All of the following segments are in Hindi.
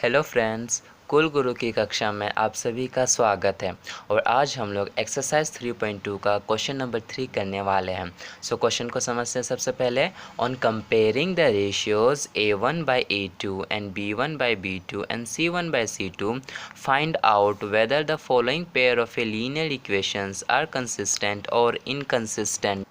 हेलो फ्रेंड्स, कुल गुरु की कक्षा में आप सभी का स्वागत है। और आज हम लोग एक्सरसाइज 3.2 का क्वेश्चन नंबर 3 करने वाले हैं। सो क्वेश्चन को समझते हैं। सबसे पहले, on comparing the ratios A1/A2 and B1/B2 and C1/C2 find out whether the following pair of a linear equations are consistent और इनकंसिस्टेंट।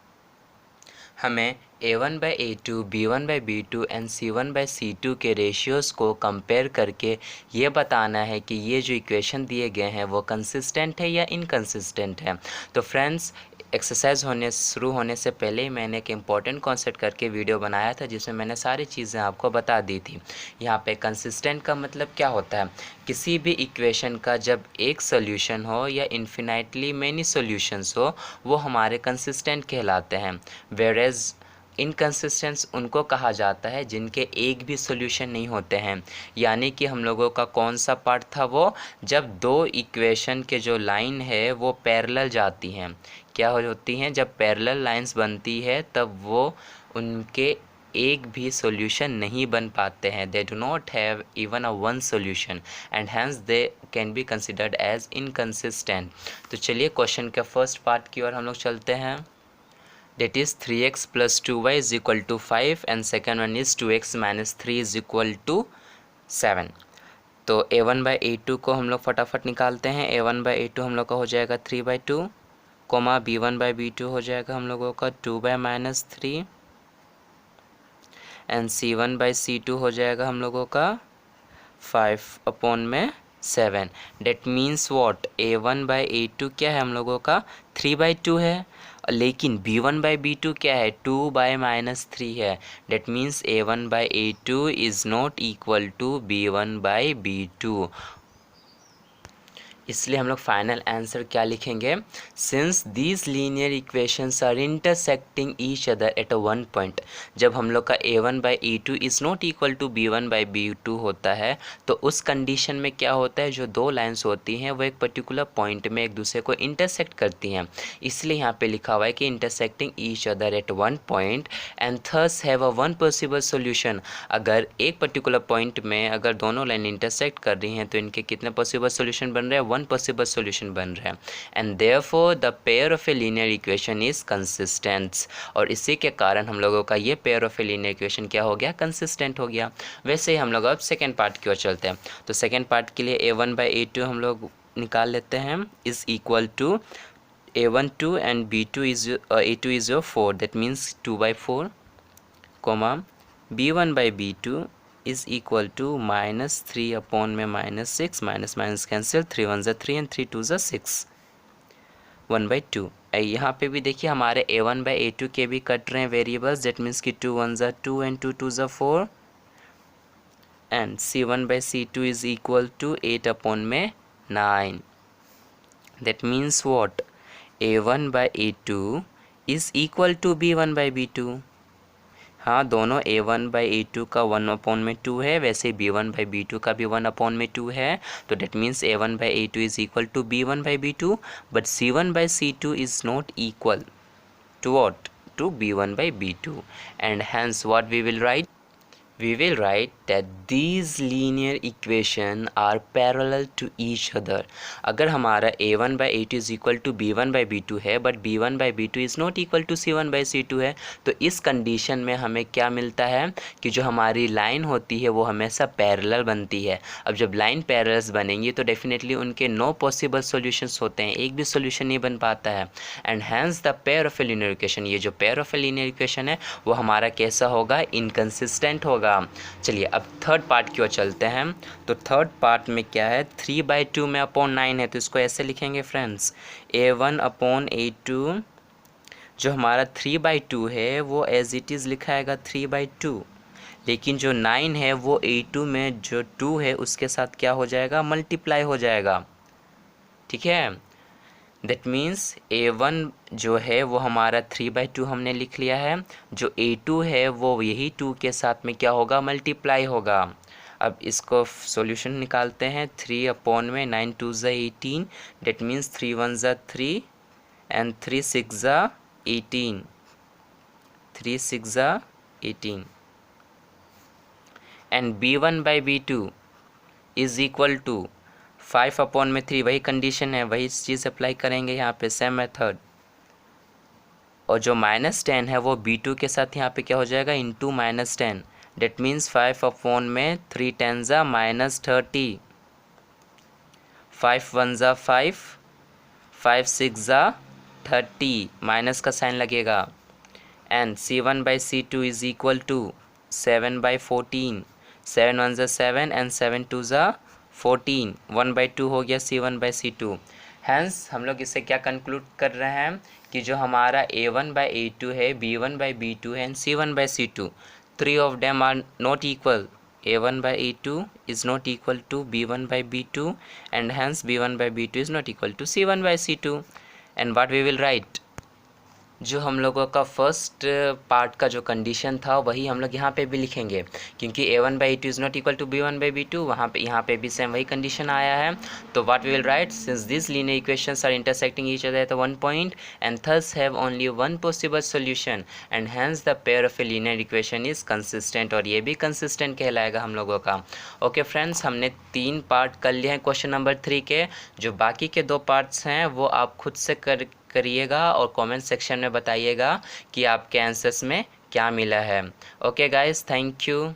हमें A1/A2, B1/B2 एंड C1/C2 के रेशियोज़ को कंपेयर करके ये बताना है कि ये जो इक्वेशन दिए गए हैं वो कंसिस्टेंट है या इनकंसिस्टेंट है। तो फ्रेंड्स, एक्सरसाइज शुरू होने से पहले ही मैंने एक इम्पॉर्टेंट कॉन्सेप्ट करके वीडियो बनाया था जिसमें मैंने सारी चीज़ें आपको बता दी थी। यहाँ पे कंसिस्टेंट का मतलब क्या होता है? किसी भी इक्वेशन का जब एक सोल्यूशन हो या इन्फिनाइटली मैनी सॉल्यूशंस हो, वो हमारे कंसिस्टेंट कहलाते हैं। वेरेज इनकंसिस्टेंस उनको कहा जाता है जिनके एक भी सॉल्यूशन नहीं होते हैं। यानी कि हम लोगों का कौन सा पार्ट था वो, जब दो इक्वेशन के जो लाइन है वो पैरेलल जाती हैं। क्या होती हैं? जब पैरेलल लाइंस बनती है तब वो उनके एक भी सॉल्यूशन नहीं बन पाते हैं। They do not have even a one solution and hence they can be considered as inconsistent. तो चलिए क्वेश्चन के फर्स्ट पार्ट की ओर हम लोग चलते हैं। That is 3x plus 2y is equal to 5 and second one is 2x minus 3 is equal to 7। तो A1/A2 को हम लोग फटाफट निकालते हैं। A1/A2 हम लोग का हो जाएगा 3/2, कोमा B1/B2 हो जाएगा हम लोगों का 2/-3 एंड C1/C2 हो जाएगा हम लोगों का 5/7। That means what? A1/A2 क्या है हम लोगों का? 3/2 है, लेकिन B1/B2 क्या है? 2/-3 है। That means A1/A2 is not equal to B1/B2। इसलिए हम लोग फाइनल आंसर क्या लिखेंगे? Since these linear equations are intersecting each other at a one point. जब हम लोग का A1/A2 is not equal to B1/B2 होता है तो उस कंडीशन में क्या होता है? जो दो लाइंस होती हैं वो एक पर्टिकुलर पॉइंट में एक दूसरे को इंटरसेक्ट करती हैं। इसलिए यहाँ पे लिखा हुआ है कि intersecting each other at one point and thus have a one possible solution. अगर एक पर्टिकुलर पॉइंट में अगर दोनों लाइन इंटरसेक्ट कर रही हैं तो इनके कितने पॉसिबल सोल्यूशन बन रहे हैं? वन पॉसिबल सोल्यूशन बन रहा है। And therefore the pair of a linear equation is consistent. और इसी के कारण हम लोगों का ये pair of a linear equation क्या हो गया? कंसिस्टेंट हो गया। वैसे ही हम लोग अब सेकेंड पार्ट की ओर चलते हैं। तो सेकेंड पार्ट के लिए A1/A2 हम लोग निकाल लेते हैं, is equal to A1 2 and B2 is A2 is your 4, that means 2/4, comma B1/B2 is equal to -3/-6, minus cancel, 3 1 is 3 and 3 2 is 6, 1/2। यहाँ पे भी देखिए हमारे A1/A2 के भी कट रहे हैं वेरिएबल्स। दैट मीन्स कि 2 1 is 2 and 2 2 is 4 and C1/C2 is equal to 8/9। That means what? A1/A2 is equal to B1/B2। हाँ, दोनों A1/A2 का 1/2 है, वैसे B1/B2 का भी 1/2 है। तो that means A1/A2 is equal to B1/B2, but C1/C2 is not equal to what? To B1/B2। And hence what we will write? We will write that these linear equation are parallel to each other। अगर हमारा A1/A2 is equal to B1/B2 है but B1/B2 is not equal to C1/C2 है, तो इस कंडीशन में हमें क्या मिलता है कि जो हमारी लाइन होती है वो हमेशा पैरेलल बनती है। अब जब लाइन पैरेलल्स बनेंगी तो डेफिनेटली उनके नो पॉसिबल सॉल्यूशंस होते हैं, एक भी सॉल्यूशन नहीं बन पाता है। And hence the pair of a linear equation, ये जो pair of a linear equation है वो हमारा कैसा होगा? इनकंसिस्टेंट होगा। चलिए अब थर्ड पार्ट की ओर चलते हैं। तो थर्ड पार्ट में क्या है? 3/2 में /9 है, तो इसको ऐसे लिखेंगे फ्रेंड्स, A1/A2 जो हमारा 3/2 है वो एज इट इज़ लिखाएगा 3/2, लेकिन जो 9 है वो A2 में जो 2 है उसके साथ क्या हो जाएगा? मल्टीप्लाई हो जाएगा। ठीक है, दैट मीन्स A1 जो है वो हमारा 3/2 हमने लिख लिया है, जो A2 है वो यही 2 के साथ में क्या होगा? मल्टीप्लाई होगा। अब इसको सॉल्यूशन निकालते हैं। 3/9 2 ज़ा 18, डेट मीन्स 3 1 ज़ा 3 एंड 3 6 ज़ा 18, 3 6 ज़ा 18 and B1/B2 is equal to 5/3, वही कंडीशन है, वही चीज़ अप्लाई करेंगे यहाँ पे, सेम मेथड। और जो -10 है वो B2 के साथ यहाँ पे क्या हो जाएगा, इंटू -10, डेट मीन्स 5/3 10 ज़ा -30, 5 1 ज़ा 5, 5 6 ज़ा 30, माइनस का साइन लगेगा। And C1/C2 is equal to 7/14, 7 1 ज़ा 7 एंड 7 2 ज़ा 14, 1/2 हो गया C1/C2। हैंस हम लोग इससे क्या कंक्लूड कर रहे हैं कि जो हमारा A1/A2 है, B1/B2 है and C1/C2, 3 of them are not equal. A1/A2 is not equal to B1/B2 and hence B1/B2 is not equal to C1/C2. And what we will write? जो हम लोगों का फर्स्ट पार्ट का जो कंडीशन था वही हम लोग यहाँ पे भी लिखेंगे, क्योंकि A1/A2 is not equal to B1/B2, वहाँ पे यहाँ पे भी सेम वही कंडीशन आया है। तो what we will write, since this linear equations are intersecting each other at one point and thus have only one possible solution and hence the pair of a linear equation is consistent, और ये भी कंसिस्टेंट कहलाएगा हम लोगों का। ओके फ्रेंड्स, हमने 3 पार्ट कर लिए हैं क्वेश्चन नंबर 3 के। जो बाकी के 2 पार्ट्स हैं वो आप खुद से करिएगा और कमेंट सेक्शन में बताइएगा कि आपके आंसर्स में क्या मिला है। Okay guys, thank you.